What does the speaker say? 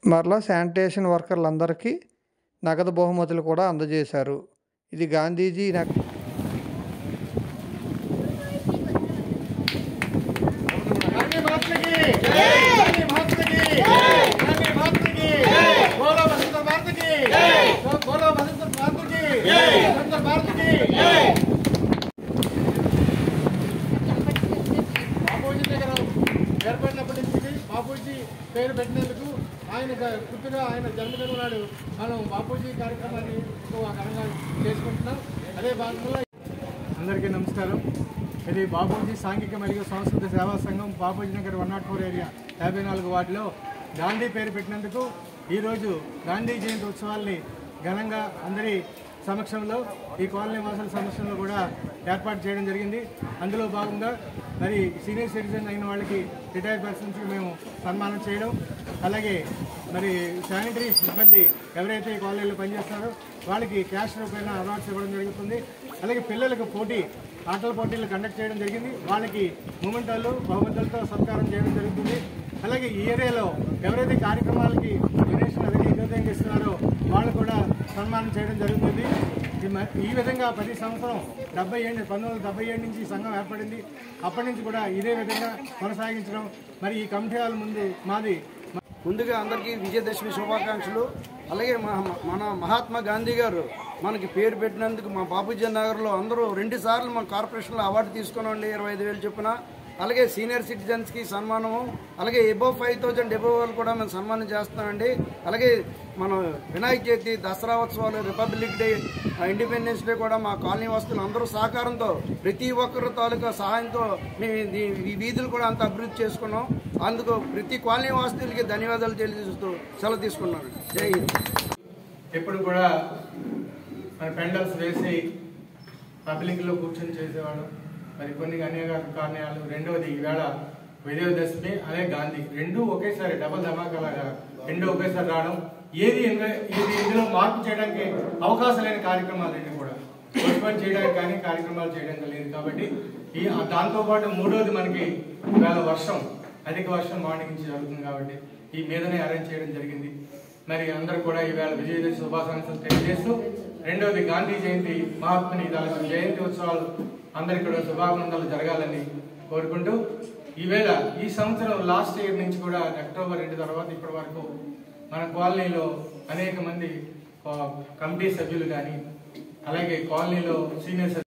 మరలా శానిటేషన్ వర్కర్లందరికీ నగదు బహుమతులు కూడా అందజేశారు. ఇది గాంధీజీ ఏర్పడినప్పటి నుంచి బాపూజీ పేరు పెట్టినందుకు ఆయన గుర్తుగా ఆయన జన్మదినం నాడు మనం బాపూజీ కార్యక్రమాన్ని ఘనంగా చేసుకుంటున్నాం. అదే భాగంలో అందరికీ నమస్కారం. ఇది బాపూజీ సాంఘిక మరియు సంస్కృతి సేవా సంఘం బాపూజీ నగర్ 104 ఏరియా 54 వార్డులో గాంధీ పేరు పెట్టినందుకు ఈరోజు గాంధీ జయంతి ఉత్సవాల్ని ఘనంగా అందరి సమక్షంలో ఈ కాలనీ వాసుల సమక్షంలో కూడా ఏర్పాటు చేయడం జరిగింది. అందులో భాగంగా మరి సీనియర్ సిటిజన్ అయిన వాళ్ళకి రిటైర్డ్ పర్సన్స్కి మేము సన్మానం చేయడం, అలాగే మరి శానిటరీ సిబ్బంది ఎవరైతే ఈ కాలనీలో పనిచేస్తున్నారో వాళ్ళకి క్యాష్ రూపేణా అవార్డ్స్ ఇవ్వడం జరుగుతుంది. అలాగే పిల్లలకు ఆటల పోటీలు కండక్ట్ చేయడం జరిగింది. వాళ్ళకి మూమెంటాలు బహుమతులతో సత్కారం చేయడం జరుగుతుంది. అలాగే ఈ ఏరియాలో ఎవరైతే కార్యక్రమాలకి డొనేషన్ అధికంగా ఇస్తున్నారో వాళ్ళు కూడా సన్మానం చేయడం జరుగుతుంది. ఈ విధంగా ప్రతి సంవత్సరం 1977 నుంచి ఈ సంఘం ఏర్పడింది. అప్పటి నుంచి కూడా ఇదే విధంగా కొనసాగించడం. మరి ఈ కమిటీ హాల్ ముందుగా అందరికీ విజయదశమి శుభాకాంక్షలు. అలాగే మన మహాత్మా గాంధీ గారు మనకి పేరు పెట్టినందుకు మా బాపూజీ నగర్లో అందరూ 2 సార్లు మా కార్పొరేషన్లో అవార్డు తీసుకున్నాండి, 25,000 చొప్పున. అలాగే సీనియర్ సిటిజన్స్కి సన్మానము, అలాగే ఎబోవ్ 5,000 ఎబోవ్ వాళ్ళు కూడా మేము సన్మానం చేస్తున్నామండి. అలాగే మనం వినాయక చవితి, దసరా ఉత్సవాలు, రిపబ్లిక్ డే, ఇండిపెండెన్స్ డే కూడా మా కాలనీ వాసులు అందరూ సహకారంతో ప్రతి ఒక్కరి తాలూకా సహాయంతో మేము ఈ వీధులు కూడా అంత అభివృద్ధి చేసుకున్నాం. అందుకు ప్రతి కాలనీ వాసులకి ధన్యవాదాలు తెలియజేస్తూ సెలవు తీసుకున్నాను. జై హింద్. ఎప్పుడు కూడా మన పెండల్స్ వేసి పబ్లిక్లో కూర్చొని చేసేవాడు. మరి కొన్ని అనేక కారణాలు. రెండవది ఈవేళ విజయదశమి, అదే గాంధీ, రెండు ఒకేసారి డబల్ ధమాకాలాగా రెండు ఒకేసారి రావడం, ఏది ఇందులో మార్పు చేయడానికి అవకాశం లేని కార్యక్రమాలు రెండు కూడా పోస్ట్పోన్ చేయడానికి కానీ కార్యక్రమాలు చేయడానికి లేదు. కాబట్టి దాంతోపాటు మూడోది మనకి ఈవేళ అధిక వర్షం మార్నింగ్ నుంచి జరుగుతుంది. కాబట్టి ఈ మీదనే అరేంజ్ చేయడం జరిగింది. మరి అందరూ కూడా ఈవేళ విజయదశమి శుభాకాంక్షలు తెలియజేస్తూ, రెండవది గాంధీ జయంతి మహాత్ముని జయంతి ఉత్సవాలు అందరికి కూడా శుభాకాంక్షలు జరగాలని కోరుకుంటూ, ఈవేళ ఈ సంవత్సరం లాస్ట్ ఇయర్ నుంచి కూడా అక్టోబర్ 2 తర్వాత ఇప్పటి వరకు మన కాలనీలో అనేక మంది కమిటీ సభ్యులు కానీ, అలాగే కాలనీలో సీనియర్